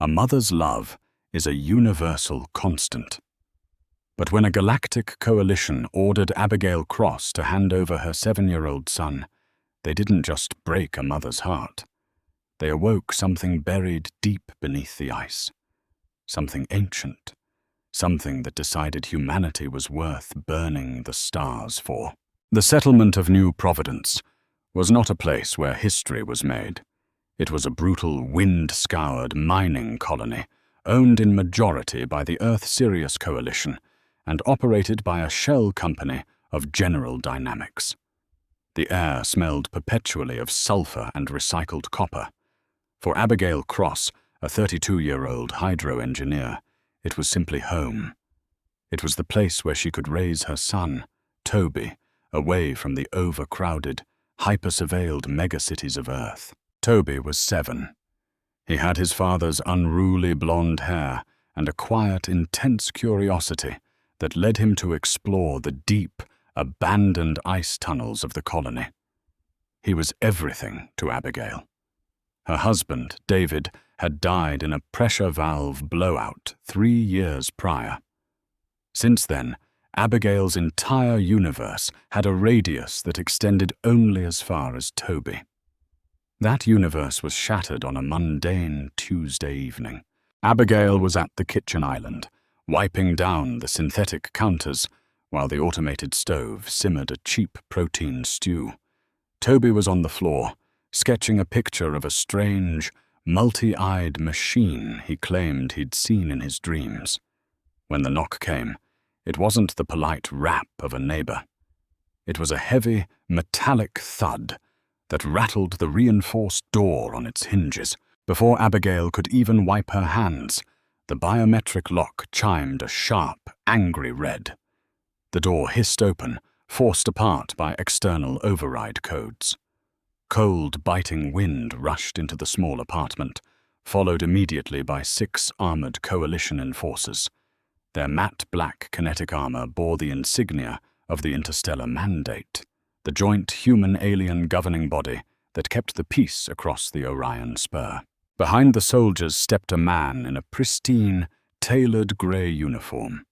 A mother's love is a universal constant. But when a galactic coalition ordered Abigail Cross to hand over her 7-year-old son, they didn't just break a mother's heart. They awoke something buried deep beneath the ice. Something ancient. Something that decided humanity was worth burning the stars for. The settlement of New Providence was not a place where history was made. It was a brutal, wind-scoured mining colony, owned in majority by the Earth-Sirius Coalition and operated by a shell company of General Dynamics. The air smelled perpetually of sulfur and recycled copper. For Abigail Cross, a 32-year-old hydro-engineer, it was simply home. It was the place where she could raise her son, Toby, away from the overcrowded, hyper-surveilled megacities of Earth. Toby was 7. He had his father's unruly blonde hair and a quiet, intense curiosity that led him to explore the deep, abandoned ice tunnels of the colony. He was everything to Abigail. Her husband, David, had died in a pressure valve blowout 3 years prior. Since then, Abigail's entire universe had a radius that extended only as far as Toby. That universe was shattered on a mundane Tuesday evening. Abigail was at the kitchen island, wiping down the synthetic counters while the automated stove simmered a cheap protein stew. Toby was on the floor, sketching a picture of a strange, multi-eyed machine he claimed he'd seen in his dreams. When the knock came, it wasn't the polite rap of a neighbor. It was a heavy, metallic thud that rattled the reinforced door on its hinges. Before Abigail could even wipe her hands, the biometric lock chimed a sharp, angry red. The door hissed open, forced apart by external override codes. Cold, biting wind rushed into the small apartment, followed immediately by 6 armored coalition enforcers. Their matte black kinetic armor bore the insignia of the Interstellar Mandate, the joint human-alien governing body that kept the peace across the Orion Spur. Behind the soldiers stepped a man in a pristine, tailored grey uniform.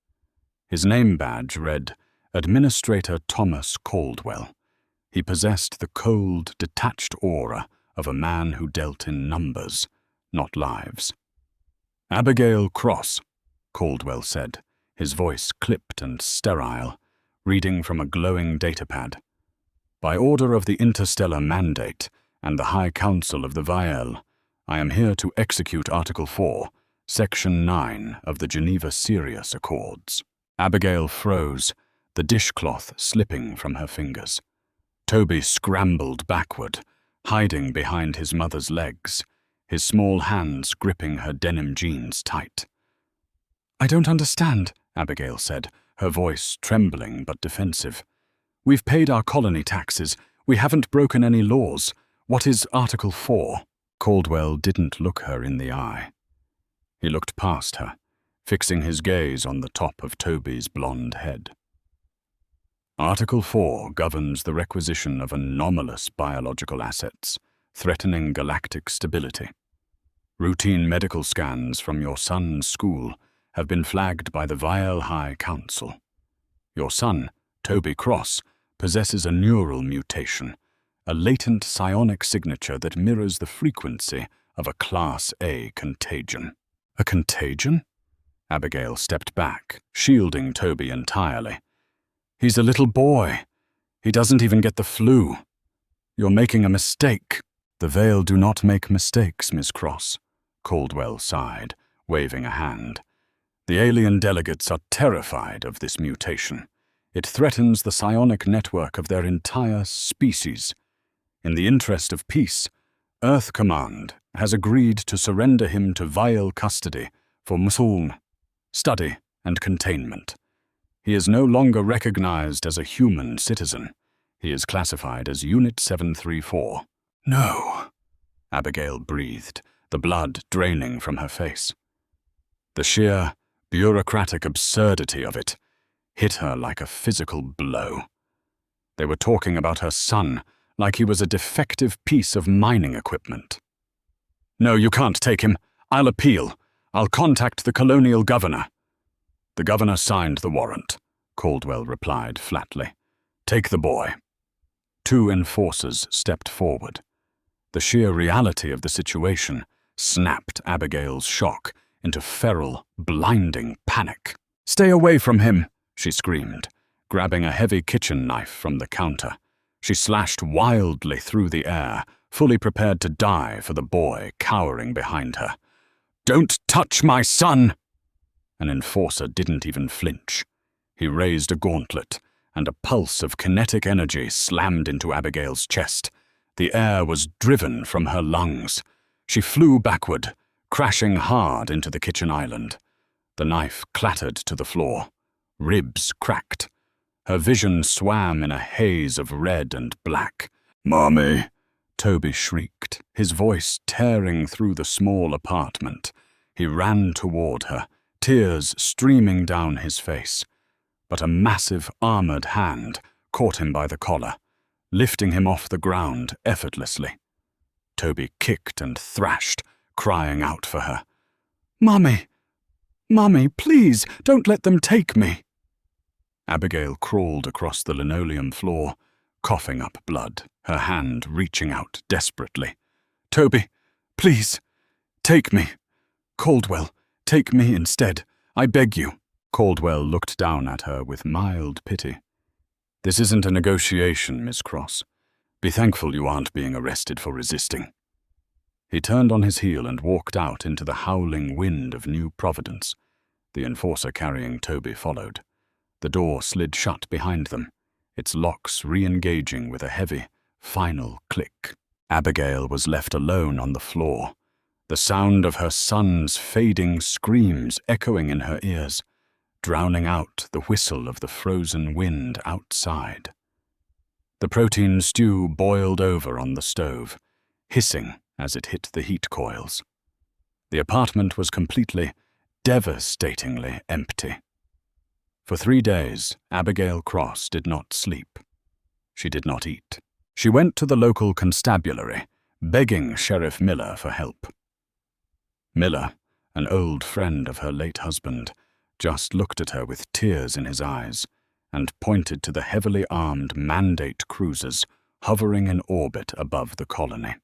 His name badge read, Administrator Thomas Caldwell. He possessed the cold, detached aura of a man who dealt in numbers, not lives. Abigail Cross, Caldwell said, his voice clipped and sterile, reading from a glowing datapad. By order of the Interstellar Mandate and the High Council of the Vial, I am here to execute Article 4, Section 9 of the Geneva-Sirius Accords. Abigail froze, the dishcloth slipping from her fingers. Toby scrambled backward, hiding behind his mother's legs, his small hands gripping her denim jeans tight. I don't understand, Abigail said, her voice trembling but defensive. We've paid our colony taxes. We haven't broken any laws. What is Article 4? Caldwell didn't look her in the eye. He looked past her, fixing his gaze on the top of Toby's blonde head. Article 4 governs the requisition of anomalous biological assets, threatening galactic stability. Routine medical scans from your son's school have been flagged by the Vial High Council. Your son, Toby Cross, possesses a neural mutation, a latent psionic signature that mirrors the frequency of a Class A contagion. A contagion? Abigail stepped back, shielding Toby entirely. He's a little boy. He doesn't even get the flu. You're making a mistake. The Veil do not make mistakes, Miss Cross, Caldwell sighed, waving a hand. The alien delegates are terrified of this mutation. It threatens the psionic network of their entire species. In the interest of peace, Earth Command has agreed to surrender him to Vial custody for Musul, study, and containment. He is no longer recognized as a human citizen. He is classified as Unit 734. No, Abigail breathed, the blood draining from her face. The sheer, bureaucratic absurdity of it hit her like a physical blow. They were talking about her son like he was a defective piece of mining equipment. No, you can't take him. I'll appeal. I'll contact the colonial governor." "The governor signed the warrant," Caldwell replied flatly. "Take the boy." Two enforcers stepped forward. The sheer reality of the situation snapped Abigail's shock into feral, blinding panic. "Stay away from him," she screamed, grabbing a heavy kitchen knife from the counter. She slashed wildly through the air, fully prepared to die for the boy cowering behind her. "Don't touch my son!" An enforcer didn't even flinch. He raised a gauntlet, and a pulse of kinetic energy slammed into Abigail's chest. The air was driven from her lungs. She flew backward, crashing hard into the kitchen island. The knife clattered to the floor. Ribs cracked. Her vision swam in a haze of red and black. "Mommy!" Toby shrieked, his voice tearing through the small apartment. He ran toward her, tears streaming down his face. But a massive armored hand caught him by the collar, lifting him off the ground effortlessly. Toby kicked and thrashed, crying out for her. "Mommy! Mommy, please, don't let them take me!" Abigail crawled across the linoleum floor, coughing up blood, her hand reaching out desperately. "Toby, please, take me. Caldwell, take me instead. I beg you." Caldwell looked down at her with mild pity. "This isn't a negotiation, Miss Cross. Be thankful you aren't being arrested for resisting." He turned on his heel and walked out into the howling wind of New Providence. The enforcer carrying Toby followed. The door slid shut behind them, its locks re-engaging with a heavy, final click. Abigail was left alone on the floor, the sound of her son's fading screams echoing in her ears, drowning out the whistle of the frozen wind outside. The protein stew boiled over on the stove, hissing as it hit the heat coils. The apartment was completely, devastatingly empty. For 3 days, Abigail Cross did not sleep. She did not eat. She went to the local constabulary, begging Sheriff Miller for help. Miller, an old friend of her late husband, just looked at her with tears in his eyes and pointed to the heavily armed mandate cruisers hovering in orbit above the colony.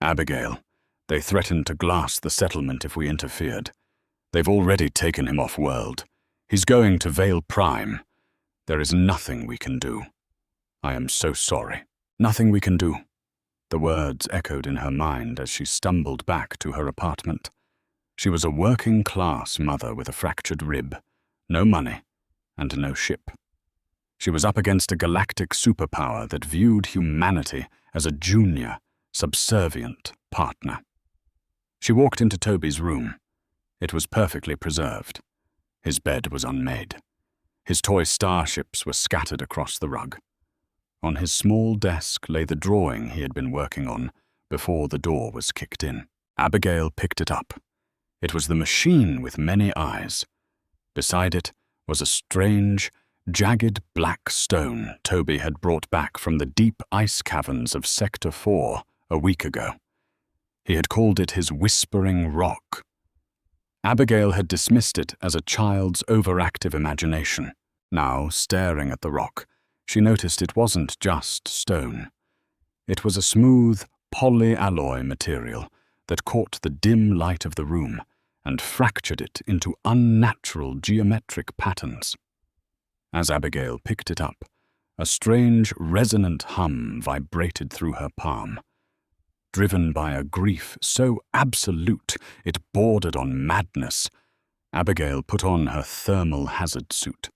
"Abigail, they threatened to glass the settlement if we interfered. They've already taken him off-world. He's going to Vale Prime. There is nothing we can do. I am so sorry." "Nothing we can do." The words echoed in her mind as she stumbled back to her apartment. She was a working-class mother with a fractured rib, no money, and no ship. She was up against a galactic superpower that viewed humanity as a junior, subservient partner. She walked into Toby's room. It was perfectly preserved. His bed was unmade. His toy starships were scattered across the rug. On his small desk lay the drawing he had been working on before the door was kicked in. Abigail picked it up. It was the machine with many eyes. Beside it was a strange, jagged black stone Toby had brought back from the deep ice caverns of Sector 4 a week ago. He had called it his Whispering Rock. Abigail had dismissed it as a child's overactive imagination. Now, staring at the rock, she noticed it wasn't just stone. It was a smooth, polyalloy material that caught the dim light of the room and fractured it into unnatural geometric patterns. As Abigail picked it up, a strange, resonant hum vibrated through her palm. Driven by a grief so absolute it bordered on madness, Abigail put on her thermal hazard suit.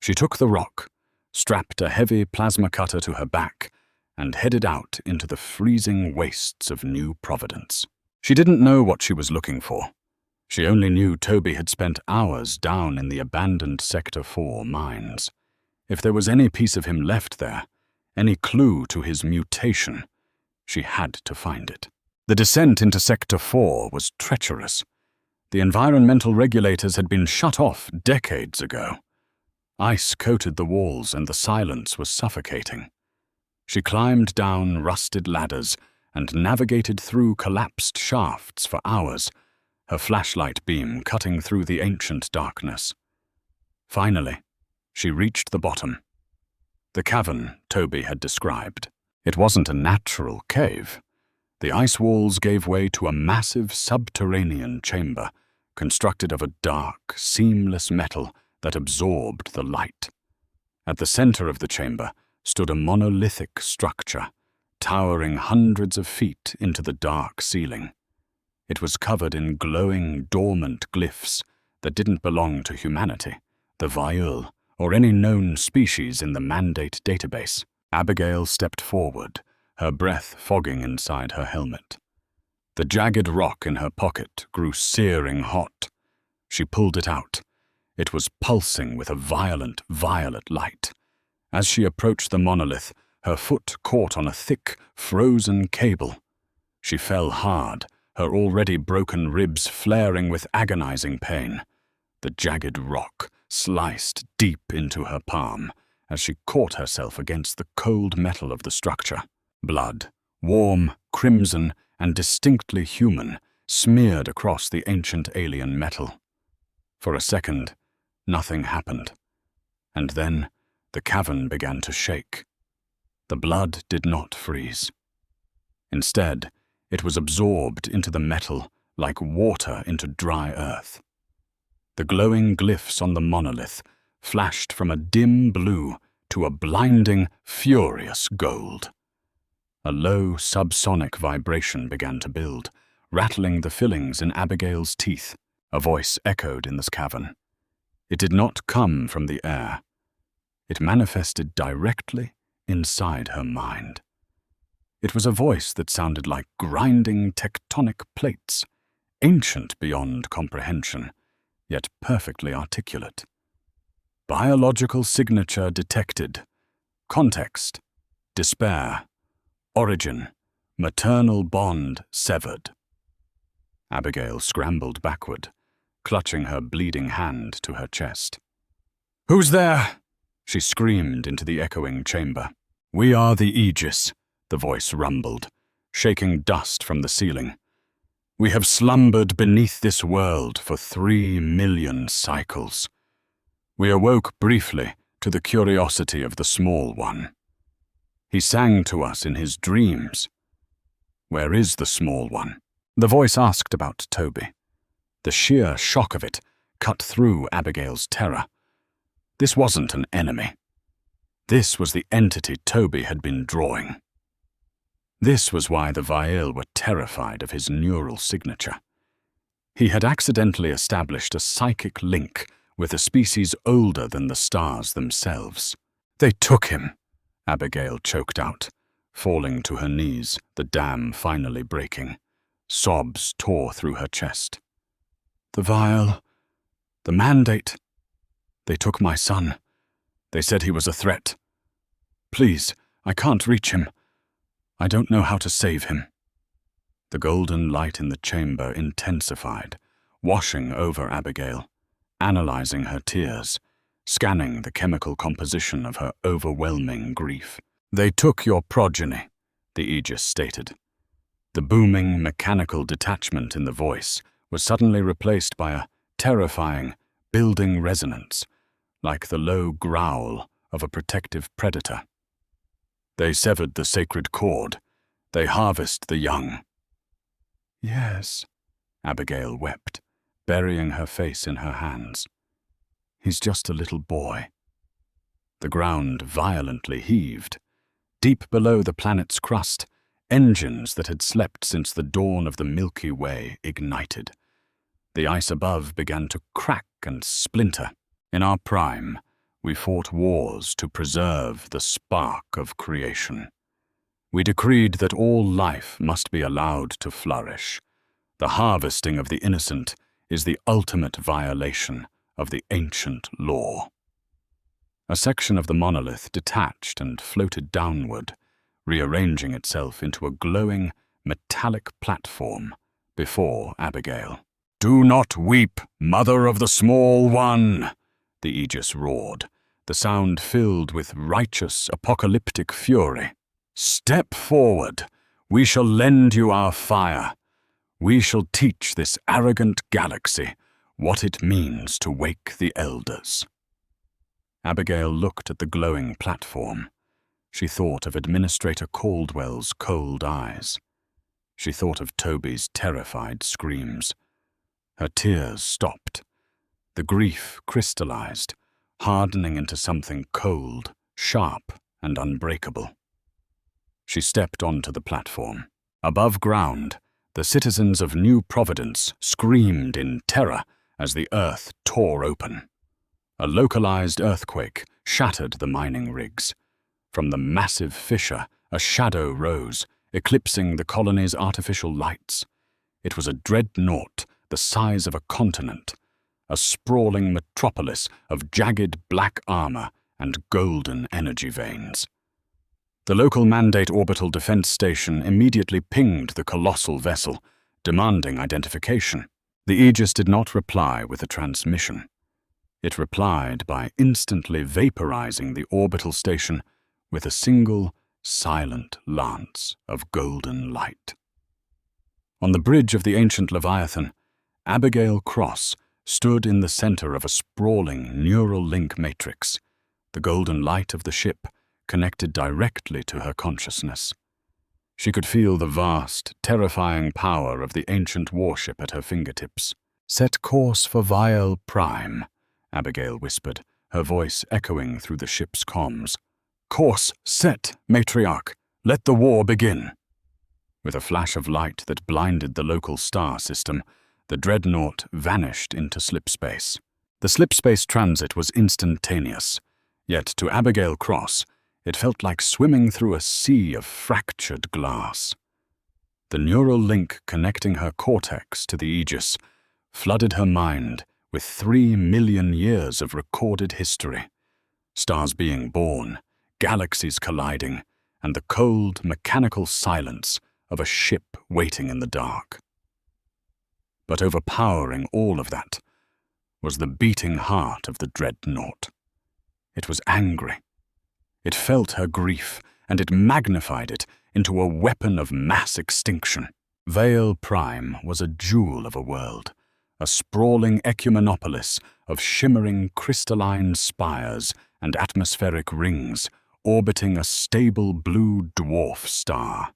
She took the rock, strapped a heavy plasma cutter to her back, and headed out into the freezing wastes of New Providence. She didn't know what she was looking for. She only knew Toby had spent hours down in the abandoned Sector 4 mines. If there was any piece of him left there, any clue to his mutation, she had to find it. The descent into Sector 4 was treacherous. The environmental regulators had been shut off decades ago. Ice coated the walls and the silence was suffocating. She climbed down rusted ladders and navigated through collapsed shafts for hours, her flashlight beam cutting through the ancient darkness. Finally, she reached the bottom. The cavern Toby had described. It wasn't a natural cave. The ice walls gave way to a massive subterranean chamber, constructed of a dark, seamless metal that absorbed the light. At the center of the chamber stood a monolithic structure, towering hundreds of feet into the dark ceiling. It was covered in glowing, dormant glyphs that didn't belong to humanity, the Viol, or any known species in the Mandate database. Abigail stepped forward, her breath fogging inside her helmet. The jagged rock in her pocket grew searing hot. She pulled it out. It was pulsing with a violent, violet light. As she approached the monolith, her foot caught on a thick, frozen cable. She fell hard, her already broken ribs flaring with agonizing pain. The jagged rock sliced deep into her palm as she caught herself against the cold metal of the structure. Blood, warm, crimson, and distinctly human, smeared across the ancient alien metal. For a second, nothing happened. And then, the cavern began to shake. The blood did not freeze. Instead, it was absorbed into the metal like water into dry earth. The glowing glyphs on the monolith flashed from a dim blue to a blinding, furious gold. A low, subsonic vibration began to build, rattling the fillings in Abigail's teeth. A voice echoed in this cavern. It did not come from the air. It manifested directly inside her mind. It was a voice that sounded like grinding tectonic plates, ancient beyond comprehension, yet perfectly articulate. Biological signature detected. Context: despair. Origin: maternal bond severed. Abigail scrambled backward, clutching her bleeding hand to her chest. "Who's there?" she screamed into the echoing chamber. "We are the Aegis," the voice rumbled, shaking dust from the ceiling. "We have slumbered beneath this world for 3 million cycles. We awoke briefly to the curiosity of the Small One. He sang to us in his dreams. Where is the Small One?" The voice asked about Toby. The sheer shock of it cut through Abigail's terror. This wasn't an enemy. This was the entity Toby had been drawing. This was why the Viol were terrified of his neural signature. He had accidentally established a psychic link with a species older than the stars themselves. "They took him," Abigail choked out, falling to her knees, the dam finally breaking. Sobs tore through her chest. "The Viol, the Mandate, they took my son. They said he was a threat. Please, I can't reach him. I don't know how to save him." The golden light in the chamber intensified, washing over Abigail, analyzing her tears, scanning the chemical composition of her overwhelming grief. "They took your progeny," the Aegis stated. The booming, mechanical detachment in the voice was suddenly replaced by a terrifying, building resonance, like the low growl of a protective predator. "They severed the sacred cord. They harvest the young." "Yes," Abigail wept, burying her face in her hands. "He's just a little boy." The ground violently heaved. Deep below the planet's crust, engines that had slept since the dawn of the Milky Way ignited. The ice above began to crack and splinter. In our prime, we fought wars to preserve the spark of creation. We decreed that all life must be allowed to flourish. The harvesting of the innocent is the ultimate violation of the ancient law. A section of the monolith detached and floated downward, rearranging itself into a glowing, metallic platform before Abigail. "Do not weep, Mother of the Small One!" the Aegis roared, the sound filled with righteous, apocalyptic fury. "Step forward. We shall lend you our fire. We shall teach this arrogant galaxy what it means to wake the elders." Abigail looked at the glowing platform. She thought of Administrator Caldwell's cold eyes. She thought of Toby's terrified screams. Her tears stopped. The grief crystallized, hardening into something cold, sharp, and unbreakable. She stepped onto the platform. Above ground, the citizens of New Providence screamed in terror as the earth tore open. A localized earthquake shattered the mining rigs. From the massive fissure, a shadow rose, eclipsing the colony's artificial lights. It was a dreadnought the size of a continent, a sprawling metropolis of jagged black armor and golden energy veins. The local Mandate Orbital Defense Station immediately pinged the colossal vessel, demanding identification. The Aegis did not reply with a transmission. It replied by instantly vaporizing the orbital station with a single, silent lance of golden light. On the bridge of the ancient Leviathan, Abigail Cross stood in the center of a sprawling neural link matrix. The golden light of the ship connected directly to her consciousness. She could feel the vast, terrifying power of the ancient warship at her fingertips. "Set course for Vial Prime," Abigail whispered, her voice echoing through the ship's comms. "Course set, Matriarch. Let the war begin." With a flash of light that blinded the local star system, the dreadnought vanished into slipspace. The slipspace transit was instantaneous, yet to Abigail Cross, it felt like swimming through a sea of fractured glass. The neural link connecting her cortex to the Aegis flooded her mind with 3 million years of recorded history. Stars being born, galaxies colliding, and the cold, mechanical silence of a ship waiting in the dark. But overpowering all of that was the beating heart of the dreadnought. It was angry. It felt her grief, and it magnified it into a weapon of mass extinction. Vale Prime was a jewel of a world, a sprawling ecumenopolis of shimmering crystalline spires and atmospheric rings orbiting a stable blue dwarf star.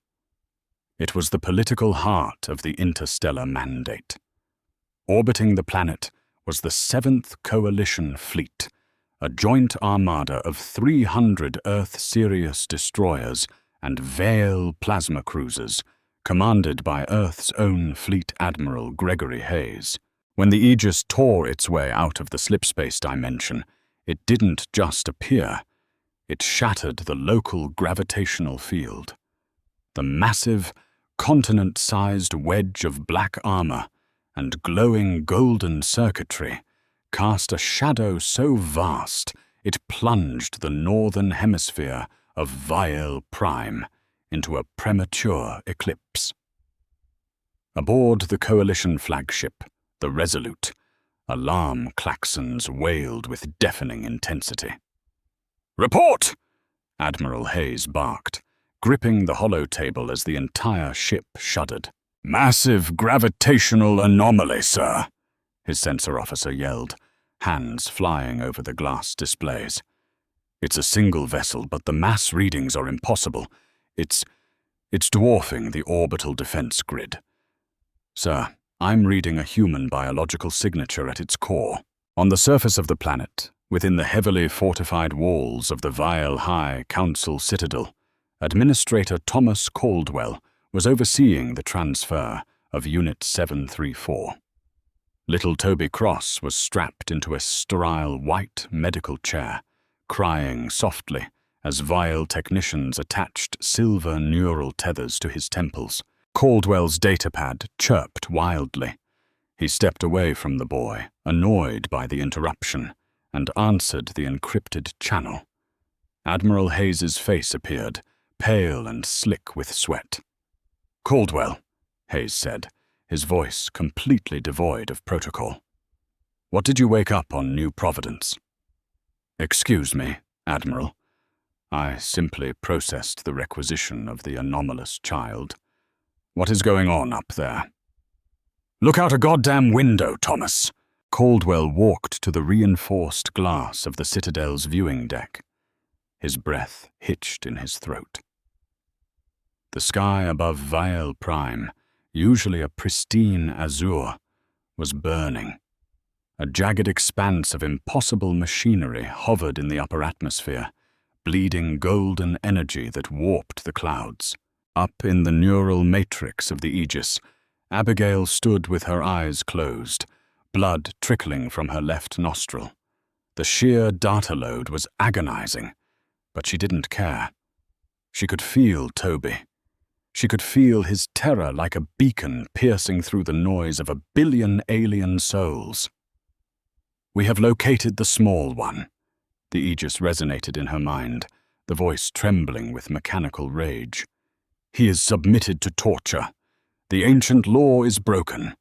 It was the political heart of the interstellar mandate. Orbiting the planet was the 7th Coalition Fleet, a joint armada of 300 Earth-Sirius destroyers and Vale plasma cruisers, commanded by Earth's own Fleet Admiral Gregory Hayes. When the Aegis tore its way out of the slipspace dimension, it didn't just appear. It shattered the local gravitational field. The massive, continent-sized wedge of black armor and glowing golden circuitry cast a shadow so vast it plunged the northern hemisphere of Vial Prime into a premature eclipse. Aboard the Coalition flagship, the Resolute, alarm klaxons wailed with deafening intensity. "Report!" Admiral Hayes barked, gripping the holotable as the entire ship shuddered. "Massive gravitational anomaly, sir," his sensor officer yelled, hands flying over the glass displays. "It's a single vessel, but the mass readings are impossible. It's dwarfing the orbital defense grid. Sir, I'm reading a human biological signature at its core. On the surface of the planet, within the heavily fortified walls of the Vial High Council Citadel, Administrator Thomas Caldwell was overseeing the transfer of Unit 734. Little Toby Cross was strapped into a sterile white medical chair, crying softly as Vial technicians attached silver neural tethers to his temples. Caldwell's datapad chirped wildly. He stepped away from the boy, annoyed by the interruption, and answered the encrypted channel. Admiral Hayes's face appeared, pale and slick with sweat. "Caldwell," Hayes said, his voice completely devoid of protocol. "What did you wake up on New Providence?" "Excuse me, Admiral. I simply processed the requisition of the anomalous child." What is going on up there? Look out a goddamn window, Thomas. Caldwell walked to the reinforced glass of the Citadel's viewing deck. His breath hitched in his throat. The sky above Vial Prime, usually a pristine azure, was burning. A jagged expanse of impossible machinery hovered in the upper atmosphere, bleeding golden energy that warped the clouds. Up in the neural matrix of the Aegis, Abigail stood with her eyes closed, blood trickling from her left nostril. The sheer data load was agonizing, but she didn't care. She could feel Toby. She could feel his terror like a beacon piercing through the noise of 1 billion alien souls. We have located the small one. The Aegis resonated in her mind, the voice trembling with mechanical rage. He is submitted to torture. The ancient law is broken.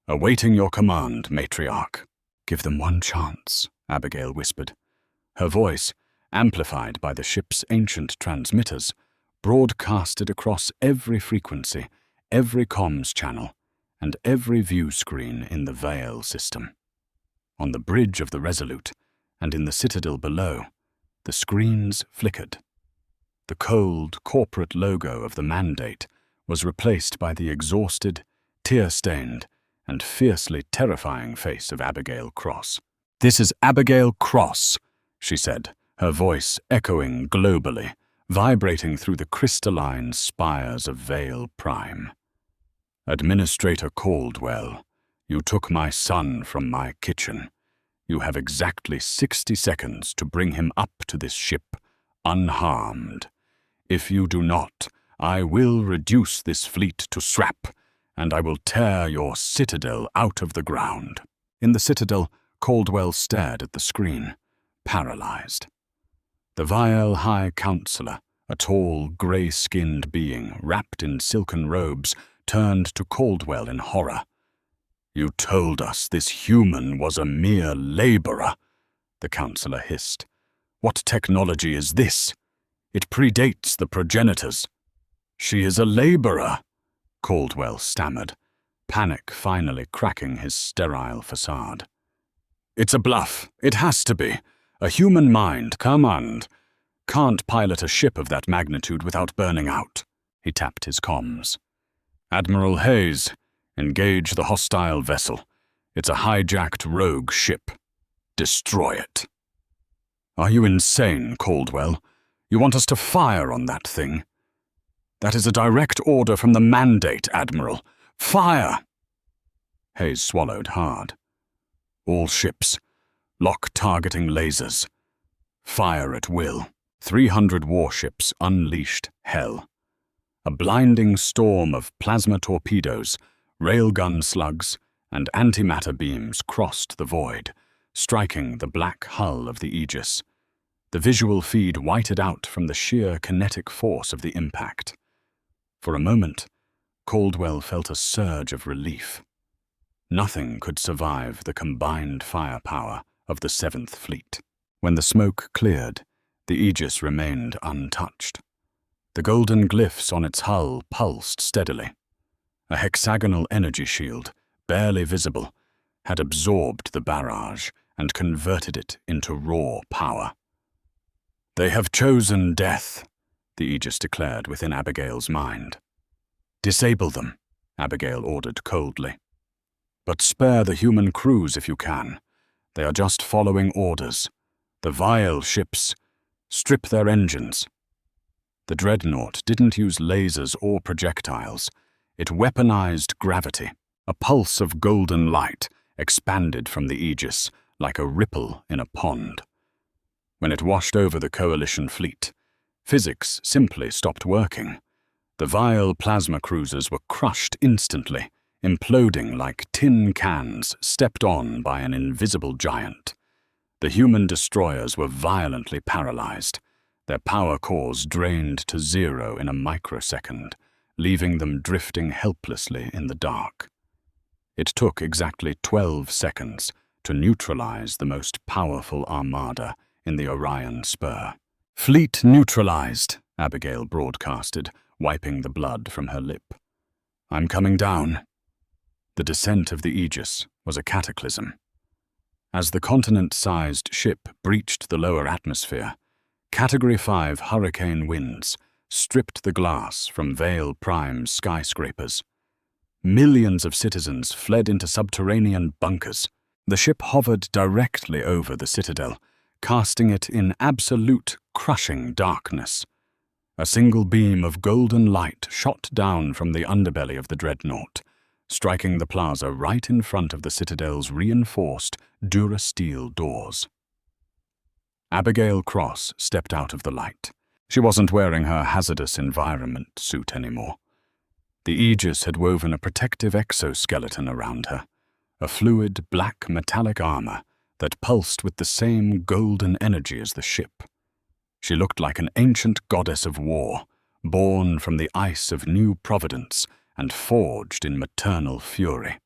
Awaiting your command, matriarch. Give them one chance, Abigail whispered. Her voice, amplified by the ship's ancient transmitters, broadcasted across every frequency, every comms channel, and every view screen in the Veil system. On the bridge of the Resolute, and in the Citadel below, the screens flickered. The cold, corporate logo of the Mandate was replaced by the exhausted, tear-stained, and fiercely terrifying face of Abigail Cross. "This is Abigail Cross," she said, her voice echoing globally, vibrating through the crystalline spires of Veil Prime. "Administrator Caldwell, you took my son from my kitchen. You have exactly 60 seconds to bring him up to this ship, unharmed. If you do not, I will reduce this fleet to scrap, and I will tear your citadel out of the ground." In the Citadel, Caldwell stared at the screen, paralyzed. The Vial High Counselor, a tall, grey-skinned being wrapped in silken robes, turned to Caldwell in horror. "You told us this human was a mere laborer," the counselor hissed. "What technology is this? It predates the progenitors." "She is a laborer," Caldwell stammered, panic finally cracking his sterile facade. "It's a bluff. It has to be. A human mind, command, can't pilot a ship of that magnitude without burning out." He tapped his comms. "Admiral Hayes, engage the hostile vessel. It's a hijacked rogue ship. Destroy it." "Are you insane, Caldwell? You want us to fire on that thing?" "That is a direct order from the Mandate, Admiral. Fire!" Hayes swallowed hard. "All ships, lock targeting lasers. Fire at will." 300 warships unleashed hell. A blinding storm of plasma torpedoes, railgun slugs, and antimatter beams crossed the void, striking the black hull of the Aegis. The visual feed whited out from the sheer kinetic force of the impact. For a moment, Caldwell felt a surge of relief. Nothing could survive the combined firepower of the 7th Fleet. When the smoke cleared, the Aegis remained untouched. The golden glyphs on its hull pulsed steadily. A hexagonal energy shield, barely visible, had absorbed the barrage and converted it into raw power. "They have chosen death," the Aegis declared within Abigail's mind. "Disable them," Abigail ordered coldly. "But spare the human crews if you can. They are just following orders. The Vial ships, strip their engines." The dreadnought didn't use lasers or projectiles. It weaponized gravity. A pulse of golden light expanded from the Aegis like a ripple in a pond. When it washed over the Coalition fleet, physics simply stopped working. The Vial plasma cruisers were crushed instantly, imploding like tin cans stepped on by an invisible giant. The human destroyers were violently paralyzed, their power cores drained to zero in a microsecond, leaving them drifting helplessly in the dark. It took exactly 12 seconds to neutralize the most powerful armada in the Orion Spur. "Fleet neutralized," Abigail broadcasted, wiping the blood from her lip. I'm coming down. The descent of the Aegis was a cataclysm. As the continent-sized ship breached the lower atmosphere, Category 5 hurricane winds stripped the glass from Vale Prime's skyscrapers. Millions of citizens fled into subterranean bunkers. The ship hovered directly over the citadel, casting it in absolute crushing darkness. A single beam of golden light shot down from the underbelly of the dreadnought, striking the plaza right in front of the citadel's reinforced Durasteel doors. Abigail Cross stepped out of the light. She wasn't wearing her hazardous environment suit anymore. The Aegis had woven a protective exoskeleton around her, a fluid black metallic armor that pulsed with the same golden energy as the ship. She looked like an ancient goddess of war, born from the ice of New Providence and forged in maternal fury.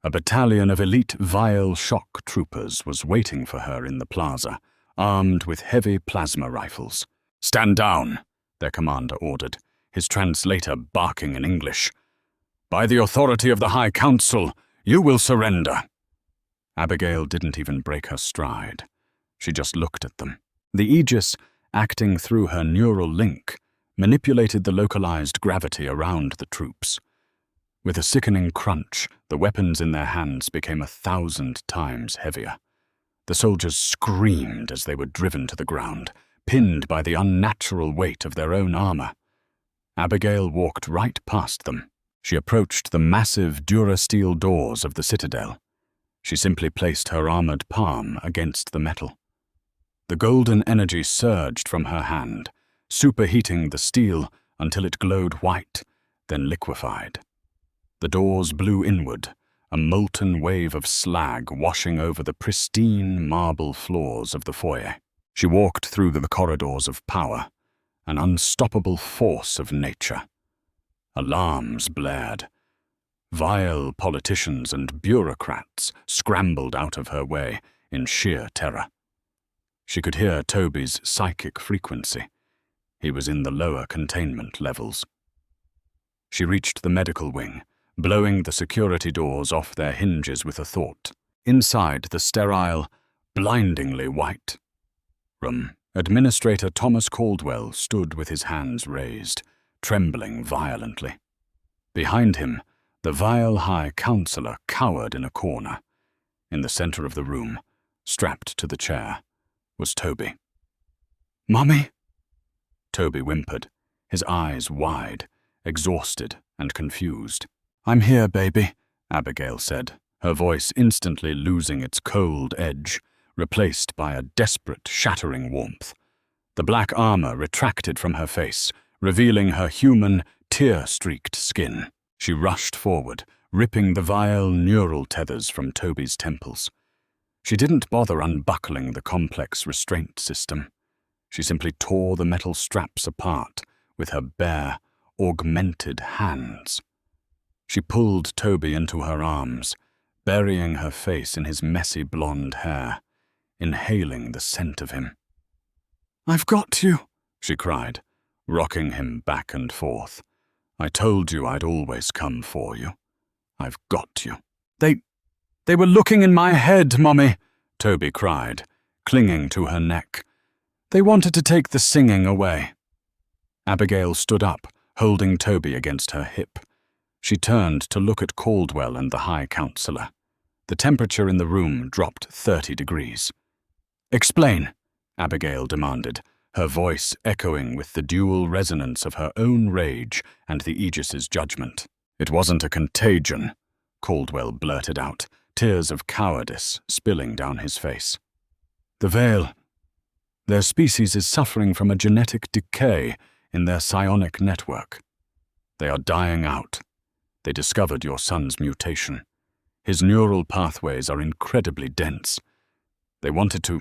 A battalion of elite Vile shock troopers was waiting for her in the plaza, armed with heavy plasma rifles. "Stand down," their commander ordered, his translator barking in English. "By the authority of the High Council, you will surrender." Abigail didn't even break her stride. She just looked at them. The Aegis, acting through her neural link, manipulated the localized gravity around the troops. With a sickening crunch, the weapons in their hands became 1,000 times heavier. The soldiers screamed as they were driven to the ground, pinned by the unnatural weight of their own armor. Abigail walked right past them. She approached the massive Durasteel doors of the citadel. She simply placed her armored palm against the metal. The golden energy surged from her hand, superheating the steel until it glowed white, then liquefied. The doors blew inward, a molten wave of slag washing over the pristine marble floors of the foyer. She walked through the corridors of power, an unstoppable force of nature. Alarms blared. Vile politicians and bureaucrats scrambled out of her way in sheer terror. She could hear Toby's psychic frequency. He was in the lower containment levels. She reached the medical wing, blowing the security doors off their hinges with a thought. Inside the sterile, blindingly white room, Administrator Thomas Caldwell stood with his hands raised, trembling violently. Behind him, the vile High Counselor cowered in a corner. In the center of the room, strapped to the chair, was Toby. "Mummy?" Toby whimpered, his eyes wide, exhausted and confused. "I'm here, baby," Abigail said, her voice instantly losing its cold edge, replaced by a desperate, shattering warmth. The black armor retracted from her face, revealing her human, tear-streaked skin. She rushed forward, ripping the vile neural tethers from Toby's temples. She didn't bother unbuckling the complex restraint system. She simply tore the metal straps apart with her bare, augmented hands. She pulled Toby into her arms, burying her face in his messy blonde hair, inhaling the scent of him. "I've got you," she cried, rocking him back and forth. "I told you I'd always come for you. I've got you." They were looking in my head, Mummy," Toby cried, clinging to her neck. "They wanted to take the singing away." Abigail stood up, holding Toby against her hip. She turned to look at Caldwell and the High Counselor. The temperature in the room dropped 30 degrees. "Explain," Abigail demanded, her voice echoing with the dual resonance of her own rage and the Aegis's judgment. "It wasn't a contagion," Caldwell blurted out, tears of cowardice spilling down his face. "The Vale, their species is suffering from a genetic decay in their psionic network. They are dying out. They discovered your son's mutation. His neural pathways are incredibly dense. They wanted to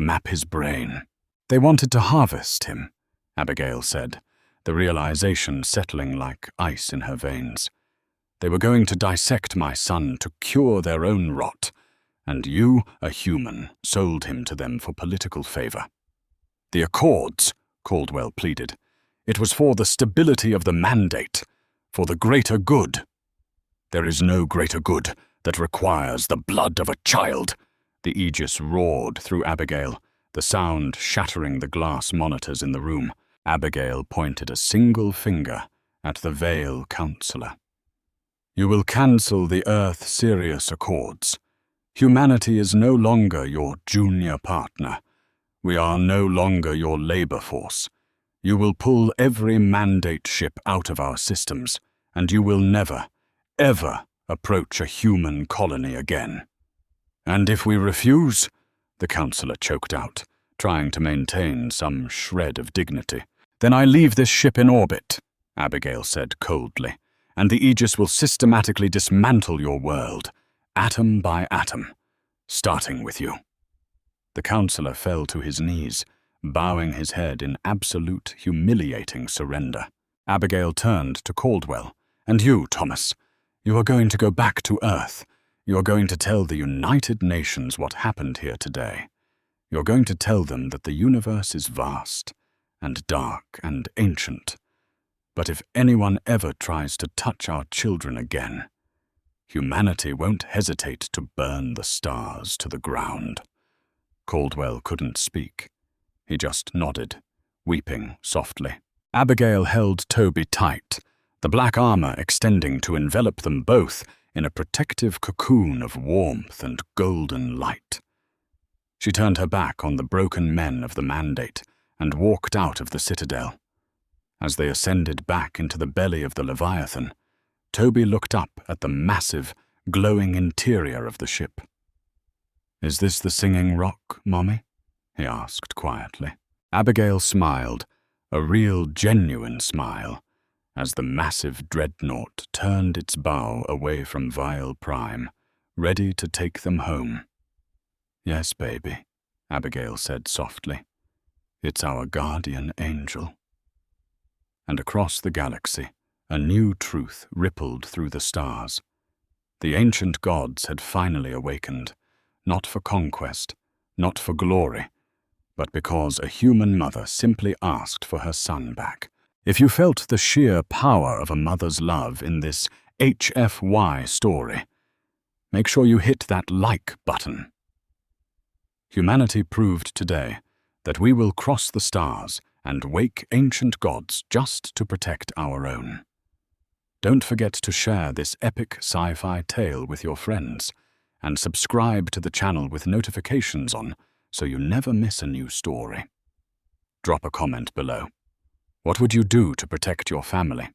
map his brain. They wanted to harvest him," Abigail said, the realization settling like ice in her veins. "They were going to dissect my son to cure their own rot, and you, a human, sold him to them for political favor." "The Accords," Caldwell pleaded. "It was for the stability of the mandate. for the greater good." "There is no greater good that requires the blood of a child," the Aegis roared through Abigail, the sound shattering the glass monitors in the room. Abigail pointed a single finger at the Vale Counselor. "You will cancel the Earth-Sirius Accords. Humanity is no longer your junior partner. We are no longer your labor force. You will pull every mandate ship out of our systems, and you will never, ever approach a human colony again." "And if we refuse?" the counselor choked out, trying to maintain some shred of dignity. "Then I leave this ship in orbit," Abigail said coldly, "and the Aegis will systematically dismantle your world, atom by atom, starting with you." The counselor fell to his knees, bowing his head in absolute humiliating surrender. Abigail turned to Caldwell. "And you, Thomas, you are going to go back to Earth. You are going to tell the United Nations what happened here today. You're going to tell them that the universe is vast and dark and ancient. But if anyone ever tries to touch our children again, humanity won't hesitate to burn the stars to the ground." Caldwell couldn't speak. He just nodded, weeping softly. Abigail held Toby tight, the black armor extending to envelop them both in a protective cocoon of warmth and golden light. She turned her back on the broken men of the Mandate and walked out of the citadel. As they ascended back into the belly of the Leviathan, Toby looked up at the massive, glowing interior of the ship. "Is this the Singing Rock, Mommy?" he asked quietly. Abigail smiled, a real, genuine smile, as the massive dreadnought turned its bow away from Vile Prime, ready to take them home. "Yes, baby," Abigail said softly. "It's our guardian angel." And across the galaxy, a new truth rippled through the stars. The ancient gods had finally awakened, not for conquest, not for glory, but because a human mother simply asked for her son back. If you felt the sheer power of a mother's love in this HFY story, make sure you hit that like button. Humanity proved today that we will cross the stars and wake ancient gods just to protect our own. Don't forget to share this epic sci-fi tale with your friends, and subscribe to the channel with notifications on so you never miss a new story. Drop a comment below. What would you do to protect your family?